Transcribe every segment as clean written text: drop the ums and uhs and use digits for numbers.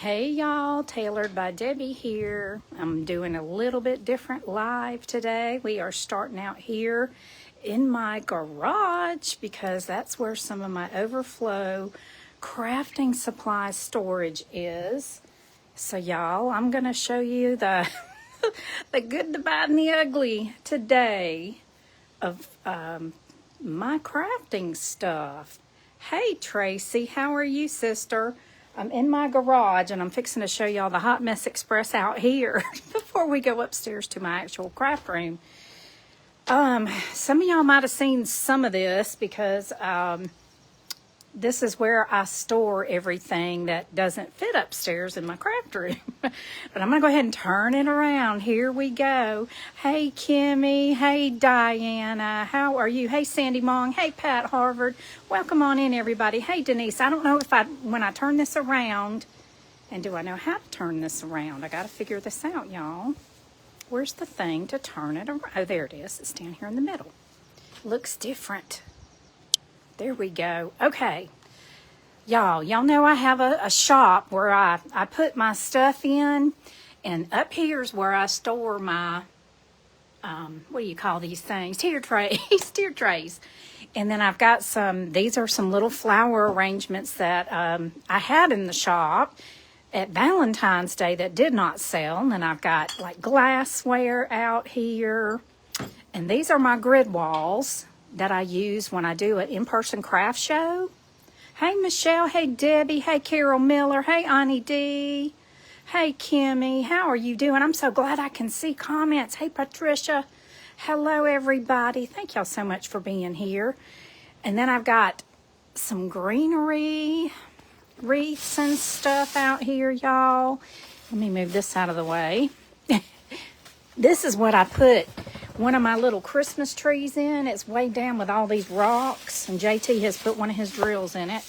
Hey y'all, Tailored by Debbie here. I'm doing a little bit different live today. We are starting out here in my garage because that's where some of my overflow crafting supply storage is. So y'all, I'm going to show you the the good, the bad, and the ugly today of my crafting stuff. Hey Tracy, how are you, sister? I'm in my garage and I'm fixing to show y'all the Hot Mess Express out here before we go upstairs to my actual craft room. Some of y'all might have seen some of this because this is where I store everything that doesn't fit upstairs in my craft room. But I'm going to go ahead and turn it around. Here we go. Hey, Kimmy. Hey, Diana. How are you? Hey, Sandy Mong. Hey, Pat Harvard. Welcome on in, everybody. Hey, Denise. I don't know if when I turn this around, and do I know how to turn this around? I got to figure this out, y'all. Where's the thing to turn it around? Oh, there it is. It's down here in the middle. Looks different. There we go. Okay. Y'all know I have a shop where I put my stuff in, and up here's where I store my, what do you call these things? Tier trays. And then I've got these are some little flower arrangements that I had in the shop at Valentine's Day that did not sell. And then I've got like glassware out here. And these are my grid walls that I use when I do an in-person craft show. Hey, Michelle. Hey, Debbie. Hey, Carol Miller. Hey, Ani D. Hey, Kimmy. How are you doing? I'm so glad I can see comments. Hey, Patricia. Hello, everybody. Thank y'all so much for being here. And then I've got some greenery, wreaths and stuff out here, y'all. Let me move this out of the way. This is what I put one of my little Christmas trees in. It's way down with all these rocks, and JT has put one of his drills in it.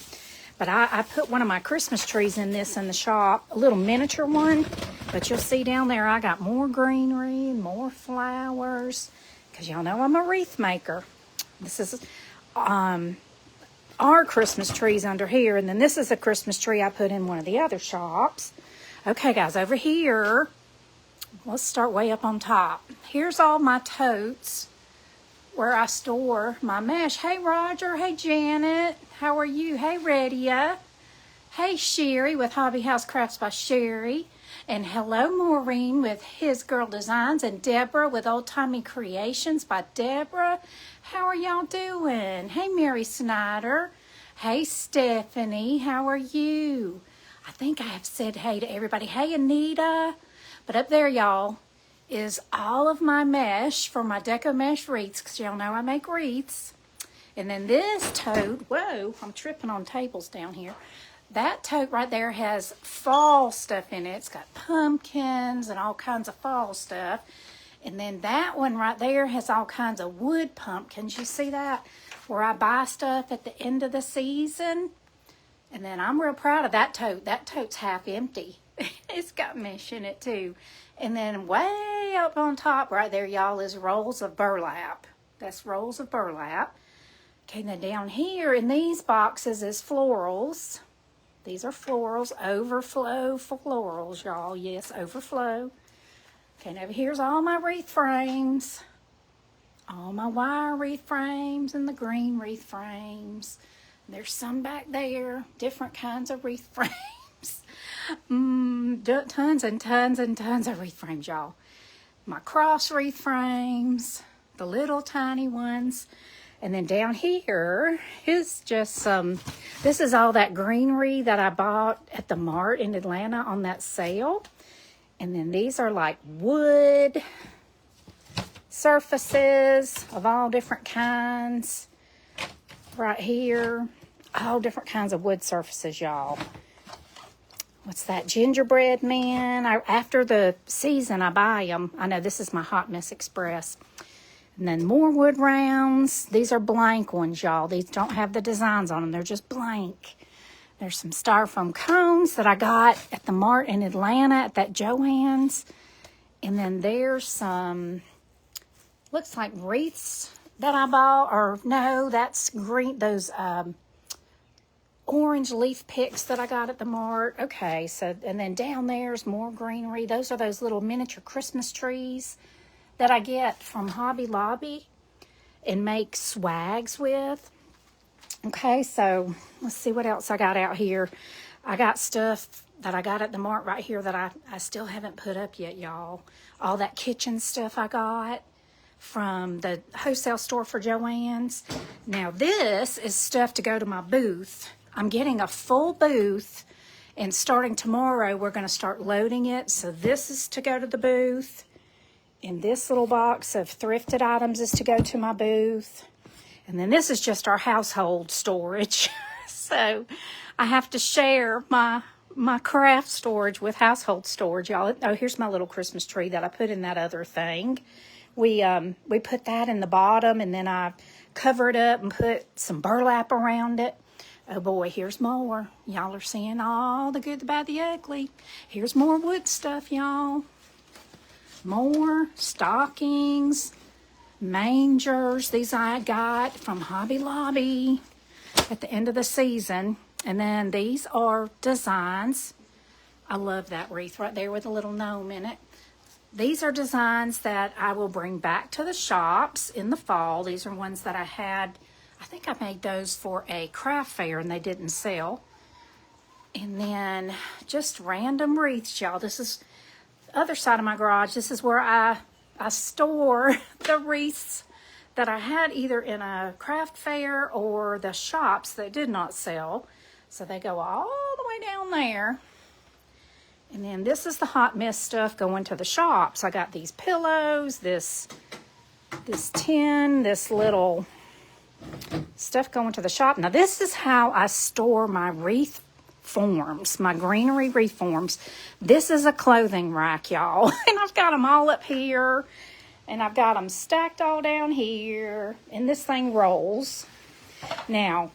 But I put one of my Christmas trees in this in the shop, a little miniature one. But you'll see down there I got more greenery and more flowers, because y'all know I'm a wreath maker. This is our Christmas trees under here, and then this is a Christmas tree I put in one of the other shops. Okay, guys, over here, let's start way up on top. Here's all my totes where I store my mesh. Hey, Roger. Hey, Janet. How are you? Hey, Redia. Hey, Sherry with Hobby House Crafts by Sherry. And hello, Maureen with His Girl Designs. And Deborah with Old Timey Creations by Deborah. How are y'all doing? Hey, Mary Snyder. Hey, Stephanie. How are you? I think I have said hey to everybody. Hey, Anita. But up there, y'all, is all of my mesh for my Deco Mesh wreaths, because y'all know I make wreaths. And then this tote, whoa, I'm tripping on tables down here. That tote right there has fall stuff in it. It's got pumpkins and all kinds of fall stuff. And then that one right there has all kinds of wood pumpkins. You see that? Where I buy stuff at the end of the season. And then I'm real proud of that tote. That tote's half empty. It's got mesh in it too. And then way up on top right there, y'all, is rolls of burlap. That's rolls of burlap. Okay, then down here in these boxes is florals. These are florals, overflow florals, y'all. Yes, overflow. Okay, and over here's all my wreath frames. All my wire wreath frames and the green wreath frames. There's some back there, different kinds of wreath frames. Tons and tons and tons of wreath frames, y'all. My cross wreath frames, the little tiny ones. And then down here is just this is all that greenery that I bought at the Mart in Atlanta on that sale. And then these are like wood surfaces of all different kinds. Right here, all different kinds of wood surfaces, y'all. What's that? Gingerbread man. After the season, I buy them. I know this is my Hot Mess Express. And then more wood rounds. These are blank ones, y'all. These don't have the designs on them. They're just blank. There's some styrofoam cones that I got at the Mart in Atlanta at that Joann's. And then there's some, looks like wreaths that I bought. Or no, that's green. Those orange leaf picks that I got at the mart. Okay, so, and then down there's more greenery. Those are those little miniature Christmas trees that I get from Hobby Lobby and make swags with. Okay, so let's see what else I got out here. I got stuff that I got at the mart right here that I still haven't put up yet, y'all. All that kitchen stuff I got from the wholesale store for Joann's. Now this is stuff to go to my booth. I'm getting a full booth, and starting tomorrow we're going to start loading it. So this is to go to the booth, and this little box of thrifted items is to go to my booth. And then this is just our household storage. So I have to share my craft storage with household storage, y'all. Oh, here's my little Christmas tree that I put in that other thing. We put that in the bottom, and then I cover it up and put some burlap around it. Oh boy, here's more. Y'all are seeing all the good, the bad, the ugly. Here's more wood stuff, y'all. More stockings, mangers. These I got from Hobby Lobby at the end of the season. And then these are designs. I love that wreath right there with a little gnome in it. These are designs that I will bring back to the shops in the fall. These are ones that I had. I think I made those for a craft fair and they didn't sell. And then just random wreaths, y'all. This is the other side of my garage. This is where I store the wreaths that I had either in a craft fair or the shops that did not sell. So they go all the way down there. And then this is the hot mess stuff going to the shops. I got these pillows, this tin, this little stuff going to the shop. Now this is how I store my wreath forms, my greenery wreath forms. This is a clothing rack, y'all. And I've got them all up here. And I've got them stacked all down here. And this thing rolls. Now,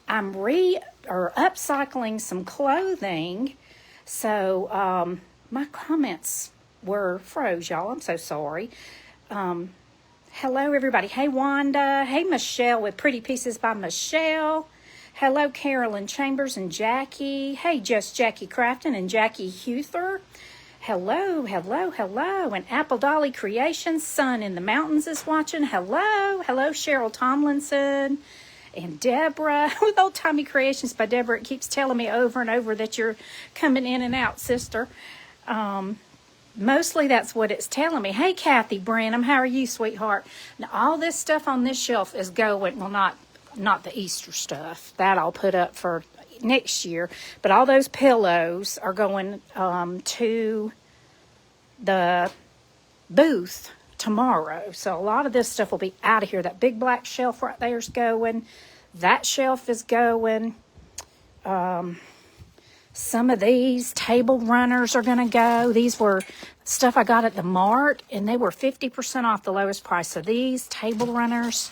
I'm upcycling some clothing. So, my comments were froze, y'all. I'm so sorry. Hello, everybody. Hey, Wanda. Hey, Michelle with Pretty Pieces by Michelle. Hello, Carolyn Chambers and Jackie. Hey, just Jackie Crafton and Jackie Huther. Hello, hello, hello. And Apple Dolly Creations, Sun in the Mountains is watching. Hello, hello, Cheryl Tomlinson. And Deborah, with Old Timey Creations by Deborah. It keeps telling me over and over that you're coming in and out, sister. Mostly that's what it's telling me. Hey, Kathy Branham, how are you, sweetheart? Now, all this stuff on this shelf is going, well, not the Easter stuff. That I'll put up for next year. But all those pillows are going to the booth tomorrow. So a lot of this stuff will be out of here. That big black shelf right there is going. That shelf is going. Some of these table runners are going to go. These were stuff I got at the mart, and they were 50% off the lowest price. So these table runners,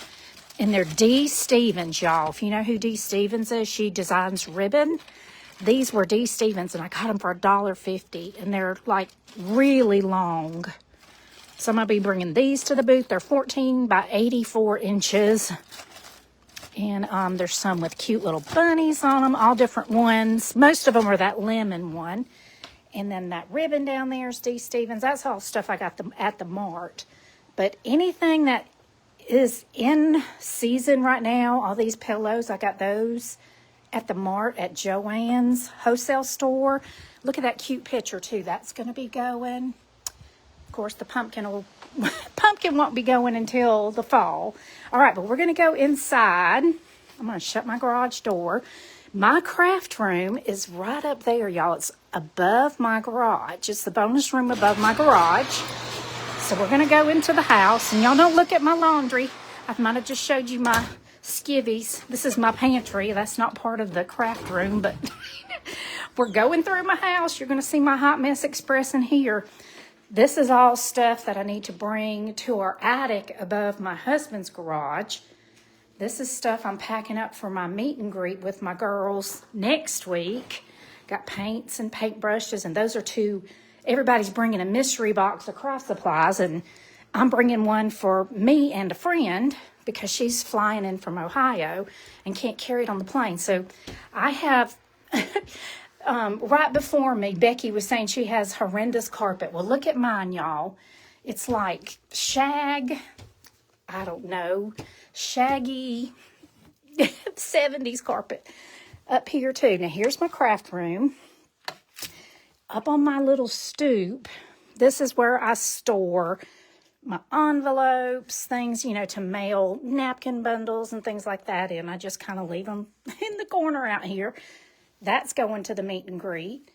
and they're Dee Stevens, y'all. If you know who Dee Stevens is, she designs ribbon. These were Dee Stevens, and I got them for $1.50, and they're like really long. So I'm going to be bringing these to the booth. They're 14 by 84 inches. And there's some with cute little bunnies on them, all different ones. Most of them are that lemon one. And then that ribbon down there is Dee Stevens. That's all stuff I got at the mart. But anything that is in season right now, all these pillows, I got those at the mart at Joann's wholesale store. Look at that cute picture too. That's going to be going. Of course, the pumpkin won't be going until the fall. All right, but we're going to go inside. I'm going to shut my garage door. My craft room is right up there, y'all. It's above my garage. It's the bonus room above my garage. So we're going to go into the house. And y'all don't look at my laundry. I might have just showed you my skivvies. This is my pantry. That's not part of the craft room, but we're going through my house. You're going to see my Hot Mess Express in here. This is all stuff that I need to bring to our attic above my husband's garage. This is stuff I'm packing up for my meet and greet with my girls next week. Got paints and paintbrushes, and those are everybody's bringing a mystery box of craft supplies, and I'm bringing one for me and a friend because she's flying in from Ohio and can't carry it on the plane. So I have, right before me, Becky was saying she has horrendous carpet. Well, look at mine, y'all. It's like shag, I don't know, shaggy 70s carpet up here too. Now here's my craft room. Up on my little stoop, this is where I store my envelopes, things, you know, to mail napkin bundles and things like that in. I just kind of leave them in the corner out here. That's going to the meet and greet.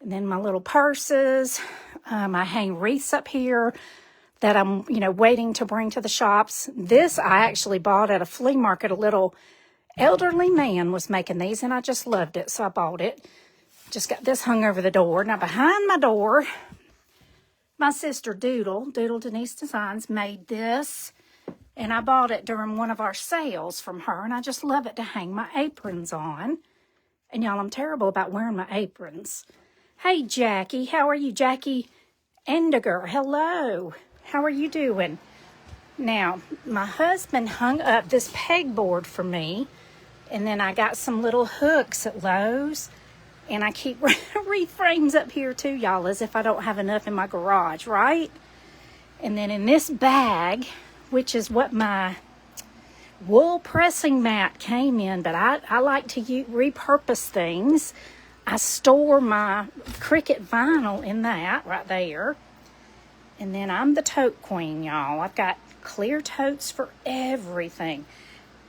And then my little purses. I hang wreaths up here that I'm, you know, waiting to bring to the shops. This I actually bought at a flea market. A little elderly man was making these, and I just loved it, so I bought it. Just got this hung over the door. Now behind my door, my sister Doodle Denise Designs, made this, and I bought it during one of our sales from her, and I just love it to hang my aprons on. And y'all, I'm terrible about wearing my aprons. Hey, Jackie, how are you? Jackie Endiger, hello. How are you doing? Now, my husband hung up this pegboard for me, and then I got some little hooks at Lowe's. And I keep wreath frames up here too, y'all, as if I don't have enough in my garage, right? And then in this bag, which is what my wool pressing mat came in, but I like to repurpose things. I store my Cricut vinyl in that right there. And then I'm the tote queen, y'all. I've got clear totes for everything.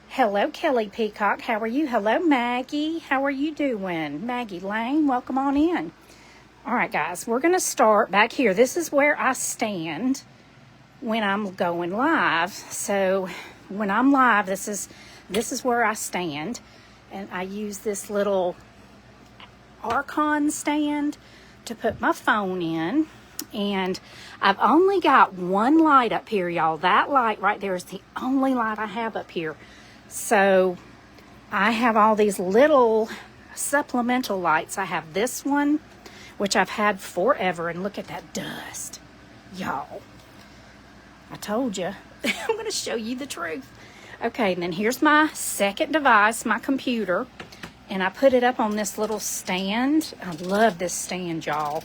Hello, Kelly Peacock. How are you? Hello, Maggie. How are you doing? Maggie Lane, welcome on in. All right, guys, we're going to start back here. This is where I stand when I'm going live. So when I'm live, this is where I stand. And I use this little Archon stand to put my phone in. And I've only got one light up here, y'all. That light right there is the only light I have up here. So I have all these little supplemental lights. I have this one, which I've had forever. And look at that dust. Y'all, I told you. I'm going to show you the truth. Okay, and then here's my second device, my computer. And I put it up on this little stand. I love this stand, y'all.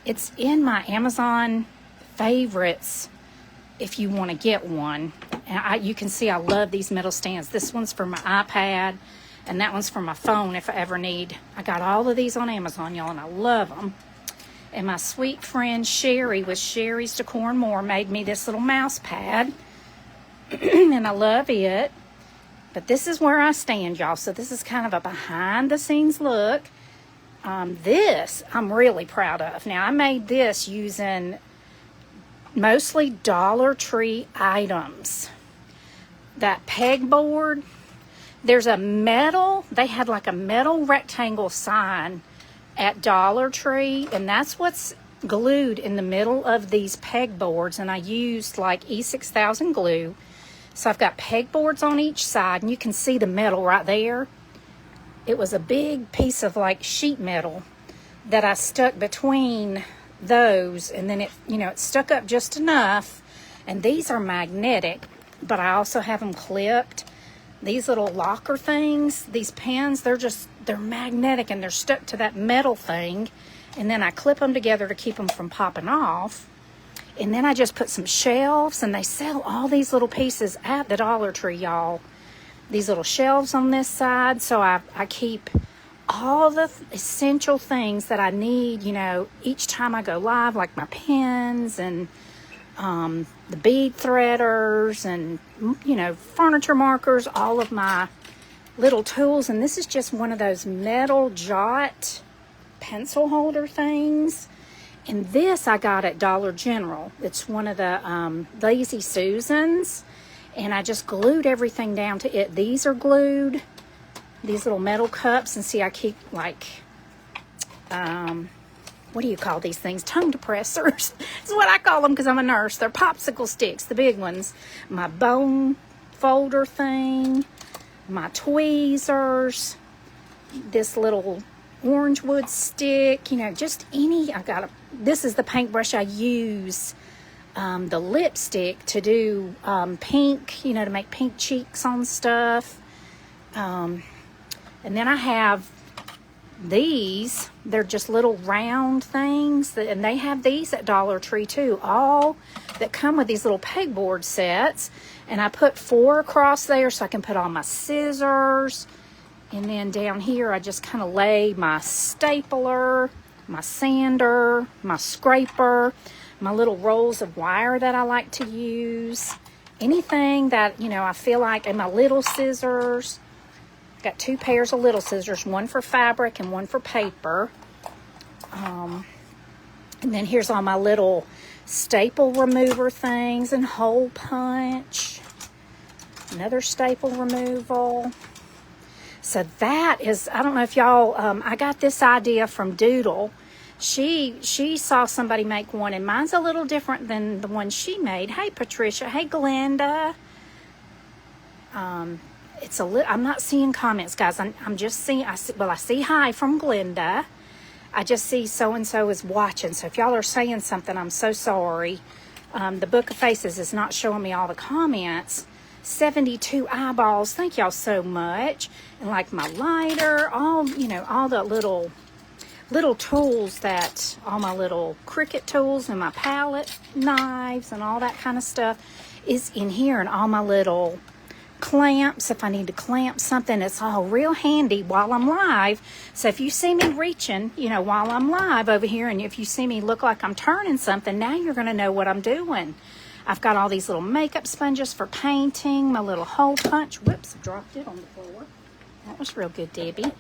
It's in my Amazon favorites if you want to get one. And you can see I love these metal stands. This one's for my iPad, and that one's for my phone if I ever need. I got all of these on Amazon, y'all, and I love them. And my sweet friend Sherry with Sherry's Decor and More made me this little mouse pad, and I love it. But this is where I stand, y'all. So this is kind of a behind-the-scenes look. This I'm really proud of. Now, I made this using mostly Dollar Tree items. That pegboard, there's a metal, they had like a metal rectangle sign at Dollar Tree, and that's what's glued in the middle of these pegboards. And I used like E6000 glue. So I've got pegboards on each side, and you can see the metal right there. It was a big piece of like sheet metal that I stuck between those, and then it, you know, it stuck up just enough. And these are magnetic, but I also have them clipped. These little locker things, these pins, they're magnetic, and they're stuck to that metal thing. And then I clip them together to keep them from popping off. And then I just put some shelves, and they sell all these little pieces at the Dollar Tree, y'all. These little shelves on this side. So I keep all the essential things that I need, you know, each time I go live, like my pens and the bead threaders and, you know, furniture markers, all of my little tools. And this is just one of those metal jot pencil holder things. And this I got at Dollar General. It's one of the Lazy Susans. And I just glued everything down to it. These are glued. These little metal cups. And see, I keep like, what do you call these things? Tongue depressors. That's what I call them because I'm a nurse. They're popsicle sticks, the big ones. My bone folder thing. My tweezers. This little orange wood stick. You know, just any. This is the paintbrush I use the lipstick to do pink, you know, to make pink cheeks on stuff. And then I have these. They're just little round things, and they have these at Dollar Tree too, all that come with these little pegboard sets. And I put 4 across there so I can put all my scissors. And then down here I just kind of lay my stapler, my sander, my scraper, my little rolls of wire that I like to use, anything that, you know, I feel like, and my little scissors. Got 2 pairs of little scissors, one for fabric and one for paper. And then here's all my little staple remover things and hole punch. Another staple removal. So that is, I don't know if y'all, I got this idea from Doodle. She saw somebody make one, and mine's a little different than the one she made. Hey, Patricia. Hey, Glenda. I'm not seeing comments, guys. I'm just seeing, I see hi from Glenda. I just see so-and-so is watching. So if y'all are saying something, I'm so sorry. The Book of Faces is not showing me all the comments. 72 eyeballs. Thank y'all so much. And like my lighter, all, you know, all the little tools that, all my little Cricut tools and my palette knives and all that kind of stuff is in here, and all my little clamps if I need to clamp something. It's all real handy while I'm live. So if you see me reaching, you know, while I'm live over here, and if you see me look like I'm turning something, now you're going to know what I'm doing. I've got all these little makeup sponges for painting, my little hole punch. Whoops, dropped it on the floor. That was real good, Debbie.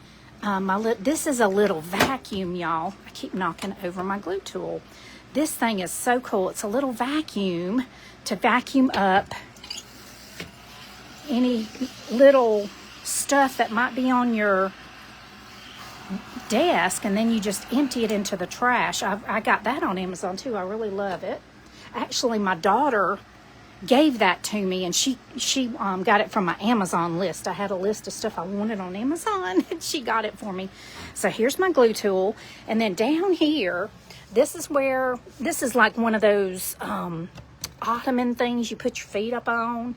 This is a little vacuum, y'all. I keep knocking over my glue tool. This thing is so cool. It's a little vacuum to vacuum up any little stuff that might be on your desk, and then you just empty it into the trash. I got that on Amazon too. I really love it. Actually, my daughter gave that to me, and she got it from my Amazon list. I had a list of stuff I wanted on Amazon, and she got it for me. So here's my glue tool, and then down here, this is like one of those ottoman things you put your feet up on.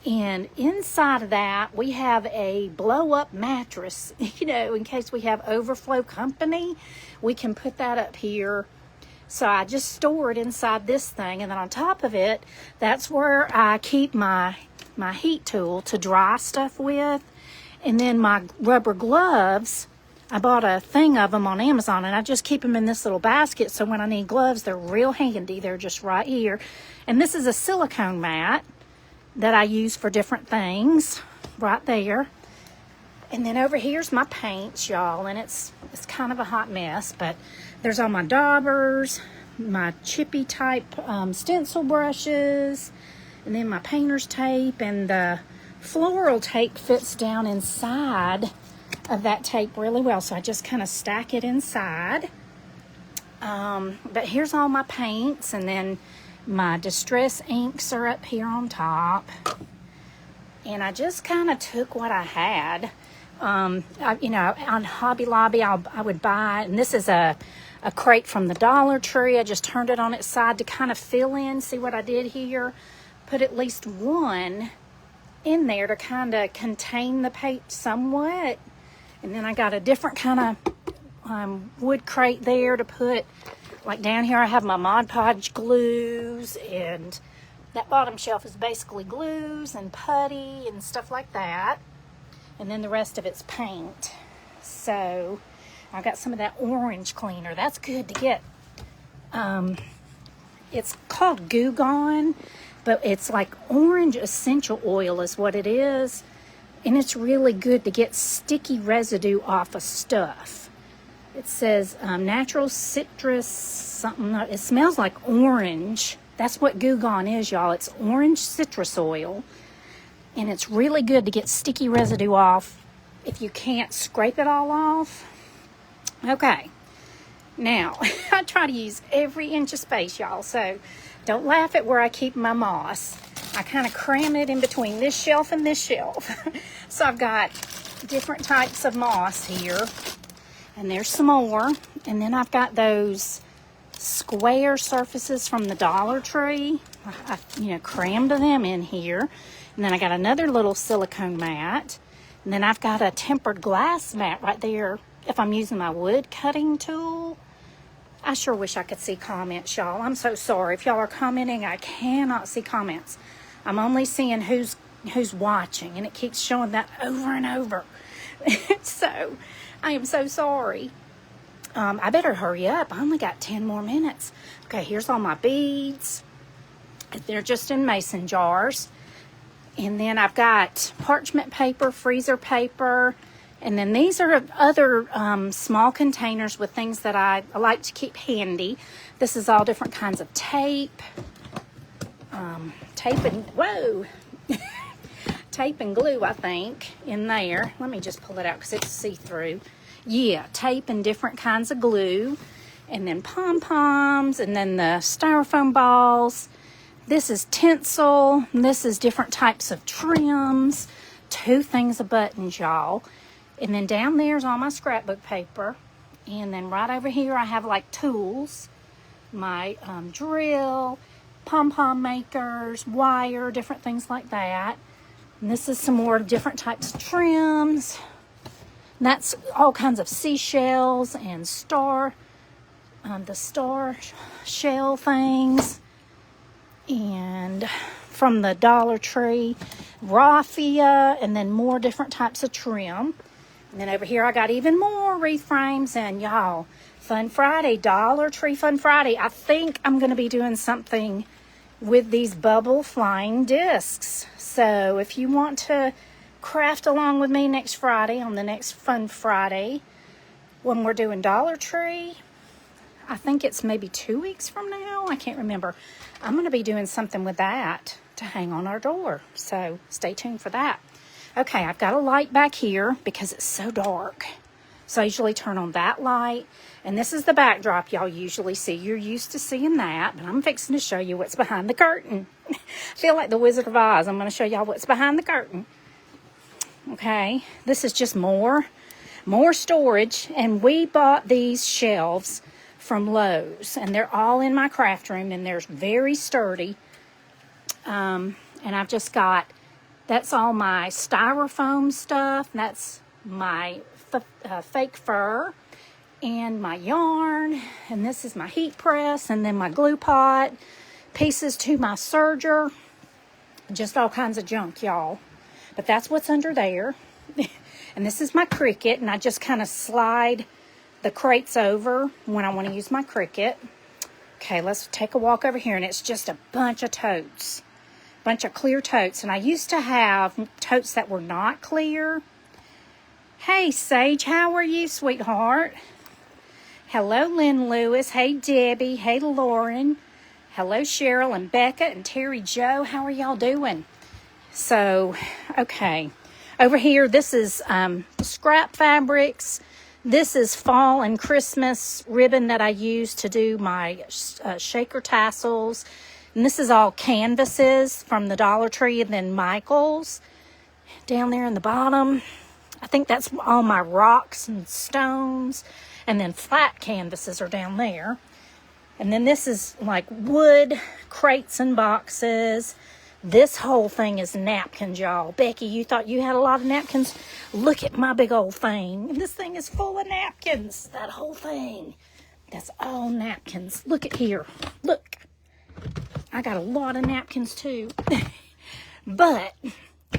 And inside of that, we have a blow-up mattress, you know, in case we have overflow company, we can put that up here. So I just store it inside this thing, and then on top of it, that's where I keep my heat tool to dry stuff with. And then my rubber gloves, I bought a thing of them on Amazon, and I just keep them in this little basket, so when I need gloves, they're real handy. They're just right here. And this is a silicone mat that I use for different things right there. And then over here's my paints, y'all, and it's kind of a hot mess, but there's all my daubers, my chippy type stencil brushes, and then my painter's tape, and the floral tape fits down inside of that tape really well, so I just kind of stack it inside. But here's all my paints, and then my distress inks are up here on top. And I just kind of took what I had. You know, on Hobby Lobby, I would buy, and this is a crate from the Dollar Tree. I just turned it on its side to kind of fill in. See what I did here? Put at least one in there to kind of contain the paint somewhat. And then I got a different kind of wood crate there to put. Like down here I have my Mod Podge glues, and that bottom shelf is basically glues and putty and stuff like that. And then the rest of it's paint. So I got some of that orange cleaner. That's good to get. It's called Goo Gone, but it's like orange essential oil is what it is. And it's really good to get sticky residue off of stuff. It says natural citrus something. It smells like orange. That's what Goo Gone is, y'all. It's orange citrus oil. And it's really good to get sticky residue off if you can't scrape it all off. Okay. Now, I try to use every inch of space, y'all. So don't laugh at where I keep my moss. I kind of cram it in between this shelf and this shelf. So I've got different types of moss here. And there's some more. And then I've got those square surfaces from the Dollar Tree. I crammed them in here. And then I got another little silicone mat. And then I've got a tempered glass mat right there if I'm using my wood cutting tool. I sure wish I could see comments, y'all. I'm so sorry. If y'all are commenting, I cannot see comments. I'm only seeing who's watching, and it keeps showing that over and over. So I am so sorry. I better hurry up. I only got 10 more minutes. Okay, here's all my beads. They're just in mason jars. And then I've got parchment paper, freezer paper, and then these are other small containers with things that I like to keep handy. This is all different kinds of tape. Tape and glue, I think, in there. Let me just pull it out because it's see-through. Yeah, tape and different kinds of glue. And then pom-poms, and then the styrofoam balls. This is tinsel. This is different types of trims. 2 things of buttons, y'all. And then down there's all my scrapbook paper. And then right over here I have like tools. My drill, pom-pom makers, wire, different things like that. And this is some more different types of trims. And that's all kinds of seashells and the star shell things. And from the Dollar Tree, raffia, and then more different types of trim. And then over here I got even more wreath frames. And y'all, Fun Friday, Dollar Tree Fun Friday. I think I'm going to be doing something with these bubble flying discs. So if you want to craft along with me next Friday on the next Fun Friday when we're doing Dollar Tree, I think it's maybe 2 weeks from now. I can't remember. I'm going to be doing something with that to hang on our door. So stay tuned for that. Okay, I've got a light back here because it's so dark. So I usually turn on that light. And this is the backdrop y'all usually see. You're used to seeing that. But I'm fixing to show you what's behind the curtain. I feel like the Wizard of Oz. I'm going to show y'all what's behind the curtain. Okay, this is just more storage. And we bought these shelves from Lowe's, and they're all in my craft room, and they're very sturdy. And I've just got, that's all my styrofoam stuff. That's my fake fur and my yarn, and this is my heat press, and then my glue pot, pieces to my serger, just all kinds of junk, y'all. But that's what's under there. And this is my Cricut, and I just kind of slide the crates over when I want to use my Cricut. Okay, let's take a walk over here, and it's just a bunch of totes. Bunch of clear totes. And I used to have totes that were not clear. Hey, Sage, how are you, sweetheart? Hello, Lynn Lewis. Hey, Debbie. Hey, Lauren. Hello, Cheryl and Becca and Terry Joe. How are y'all doing? So, okay. Over here, this is scrap fabrics. This is fall and Christmas ribbon that I use to do my shaker tassels. And this is all canvases from the Dollar Tree and then Michael's. Down there in the bottom, I think that's all my rocks and stones. And then flat canvases are down there. And then this is like wood crates and boxes. This whole thing is napkins, y'all. Becky, you thought you had a lot of napkins? Look at my big old thing. And this thing is full of napkins. That whole thing. That's all napkins. Look at here. Look. I got a lot of napkins too. But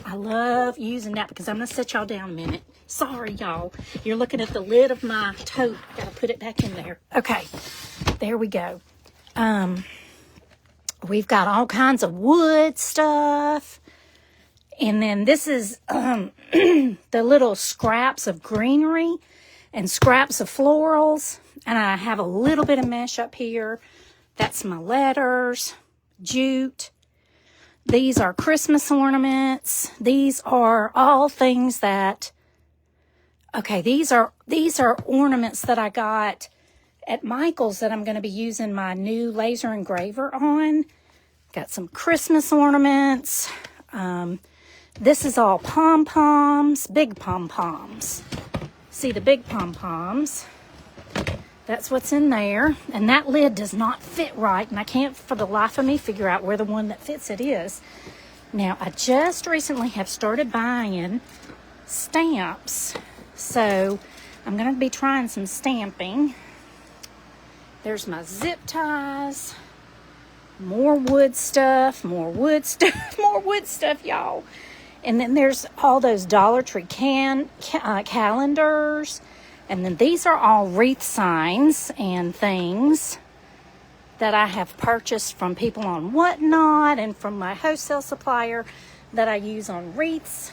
I love using napkins. I'm going to set y'all down a minute. Sorry, y'all. You're looking at the lid of my tote. Got to put it back in there. Okay. There we go. We've got all kinds of wood stuff. And then this is the little scraps of greenery and scraps of florals. And I have a little bit of mesh up here. That's my letters, jute. These are Christmas ornaments. These are all things that, okay, these are ornaments that I got at Michael's that I'm going to be using my new laser engraver on. Got some Christmas ornaments. This is all pom-poms, big pom-poms. See the big pom-poms. That's what's in there. And that lid does not fit right. And I can't for the life of me figure out where the one that fits it is. Now, I just recently have started buying stamps. So I'm going to be trying some stamping. There's my zip ties. More wood stuff, more wood stuff, more wood stuff, y'all. And then there's all those Dollar Tree calendars. And then these are all wreath signs and things that I have purchased from people on Whatnot and from my wholesale supplier that I use on wreaths.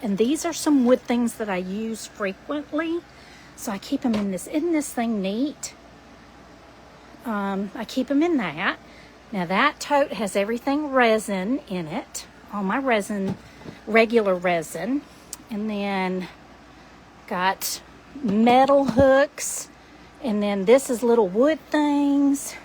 And these are some wood things that I use frequently. So I keep them in this. Isn't this thing neat? I keep them in that. Now that tote has everything resin in it. All my resin, regular resin. And then got metal hooks. And then this is little wood things.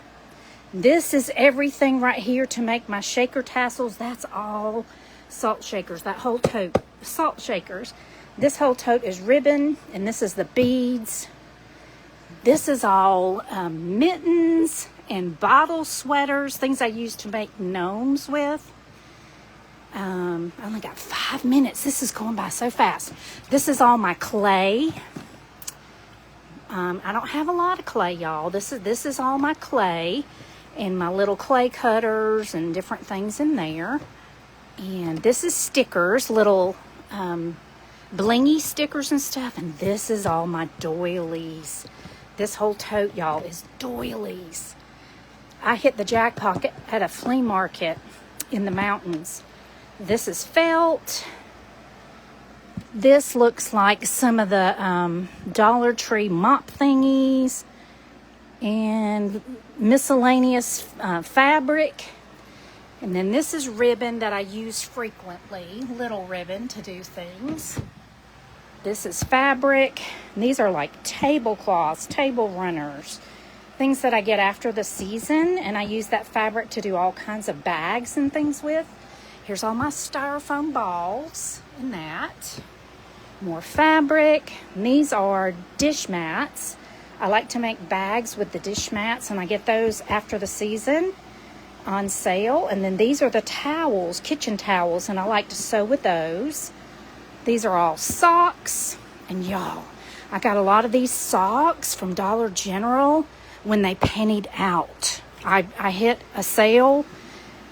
This is everything right here to make my shaker tassels. That's all salt shakers. That whole tote, salt shakers. This whole tote is ribbon. And this is the beads. This is all mittens and bottle sweaters, things I use to make gnomes with. I only got 5 minutes. This is going by so fast. This is all my clay. I don't have a lot of clay, y'all. This is all my clay and my little clay cutters and different things in there. And this is stickers, little blingy stickers and stuff. And this is all my doilies. This whole tote, y'all, is doilies. I hit the jackpot at a flea market in the mountains. This is felt. This looks like some of the Dollar Tree mop thingies and miscellaneous fabric. And then this is ribbon that I use frequently, little ribbon to do things. This is fabric. And these are like tablecloths, table runners, things that I get after the season. And I use that fabric to do all kinds of bags and things with. Here's all my styrofoam balls and that. More fabric. And these are dish mats. I like to make bags with the dish mats, and I get those after the season on sale. And then these are the towels, kitchen towels, and I like to sew with those. These are all socks. And y'all, I got a lot of these socks from Dollar General when they pennied out. I hit a sale.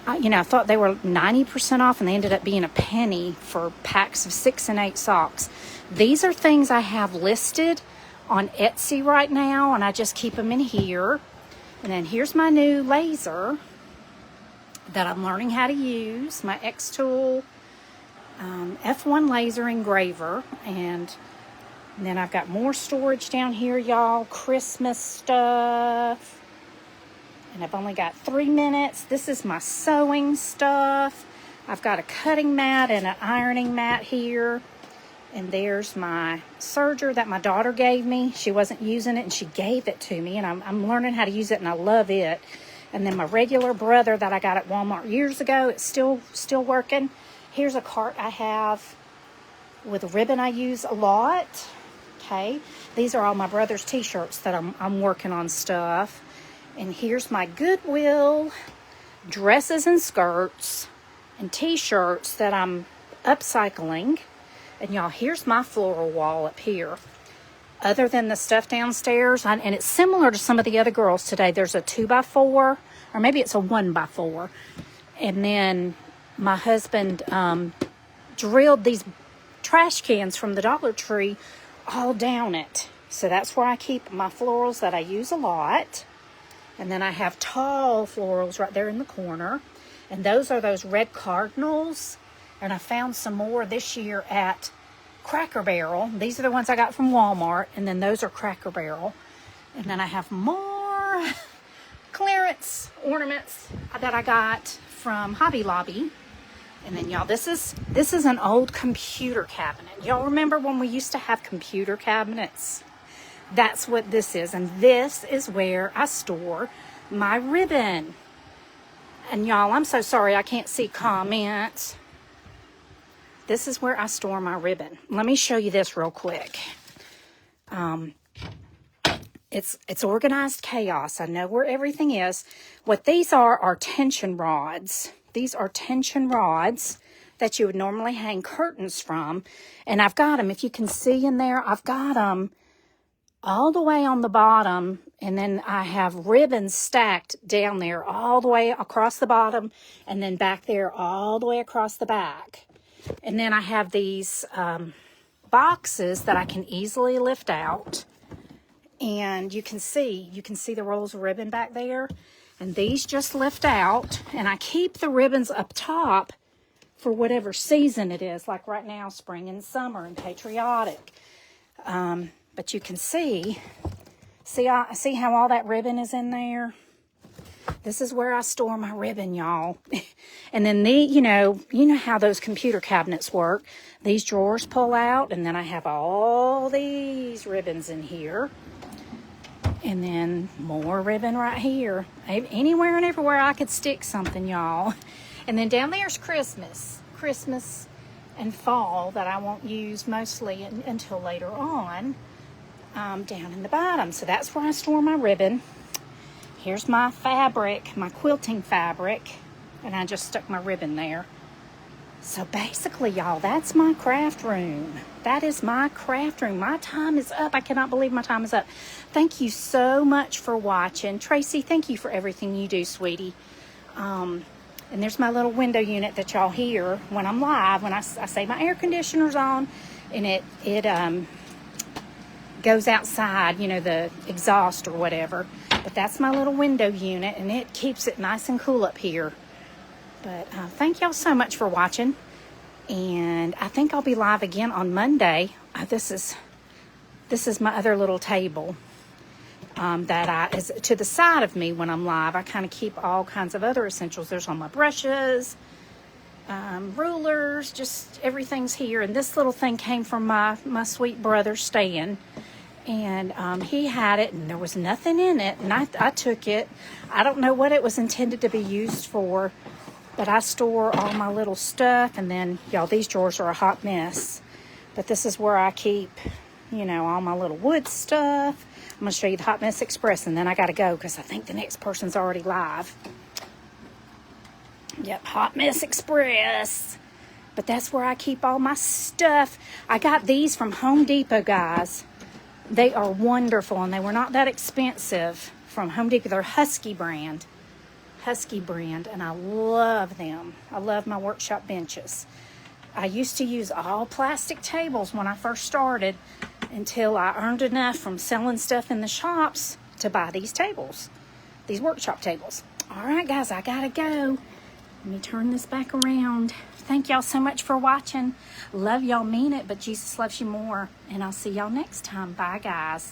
I thought they were 90% off, and they ended up being a penny for packs of 6 and 8 socks. These are things I have listed on Etsy right now, and I just keep them in here. And then here's my new laser that I'm learning how to use, my Xtool F1 laser engraver. And then I've got more storage down here, y'all, Christmas stuff. And I've only got 3 minutes. This is my sewing stuff. I've got a cutting mat and an ironing mat here. And there's my serger that my daughter gave me. She wasn't using it, and she gave it to me. And I'm learning how to use it, and I love it. And then my regular brother that I got at Walmart years ago, it's still working. Here's a cart I have with a ribbon I use a lot. Okay. These are all my brother's t-shirts that I'm working on stuff. And here's my Goodwill dresses and skirts and t-shirts that I'm upcycling. And y'all, here's my floral wall up here. Other than the stuff downstairs, and it's similar to some of the other girls today. There's a 2x4, or maybe it's a 1x4. And then my husband drilled these trash cans from the Dollar Tree all down it. So that's where I keep my florals that I use a lot. And then I have tall florals right there in the corner. And those are those red cardinals. And I found some more this year at Cracker Barrel. These are the ones I got from Walmart. And then those are Cracker Barrel. And then I have more clearance ornaments that I got from Hobby Lobby. And then y'all, this is an old computer cabinet. Y'all remember when we used to have computer cabinets? That's what this is. And this is where I store my ribbon. And y'all, I'm so sorry I can't see comments. This is where I store my ribbon. Let me show you this real quick. it's organized chaos. I know where everything is. What these are tension rods. These are tension rods that you would normally hang curtains from. And I've got them, if you can see in there, I've got them all the way on the bottom. And then I have ribbons stacked down there all the way across the bottom. And then back there all the way across the back. And then I have these boxes that I can easily lift out. And you can see the rolls of ribbon back there. And these just lift out. And I keep the ribbons up top for whatever season it is. Like right now, spring and summer and patriotic. But you can see how all that ribbon is in there? This is where I store my ribbon, y'all. And then you know how those computer cabinets work. These drawers pull out, and then I have all these ribbons in here. And then more ribbon right here. Anywhere and everywhere I could stick something, y'all. And then down there's Christmas and fall that I won't use mostly until later on. Down in the bottom. So that's where I store my ribbon. Here's my fabric, my quilting fabric. And I just stuck my ribbon there. So basically, y'all, that's my craft room. That is my craft room. My time is up. I cannot believe my time is up. Thank you so much for watching. Tracy, thank you for everything you do, sweetie. And there's my little window unit that y'all hear when I'm live, when I say my air conditioner's on, and it goes outside, you know, the exhaust or whatever. But that's my little window unit, and it keeps it nice and cool up here. But thank y'all so much for watching. And I think I'll be live again on Monday. This is my other little table that is to the side of me when I'm live. I kind of keep all kinds of other essentials. There's all my brushes, rulers, just everything's here. And this little thing came from my sweet brother, Stan. And he had it, and there was nothing in it. And I took it. I don't know what it was intended to be used for. But I store all my little stuff. And then, y'all, these drawers are a hot mess. But this is where I keep, you know, all my little wood stuff. I'm going to show you the Hot Mess Express. And then I got to go because I think the next person's already live. Yep, Hot Mess Express. But that's where I keep all my stuff. I got these from Home Depot, guys. They are wonderful. And they were not that expensive from Home Depot. They're Husky brand, and I love them. I love my workshop benches. I used to use all plastic tables when I first started until I earned enough from selling stuff in the shops to buy these tables, these workshop tables. All right, guys, I gotta go. Let me turn this back around. Thank y'all so much for watching. Love y'all, mean it, but Jesus loves you more. And I'll see y'all next time. Bye, guys.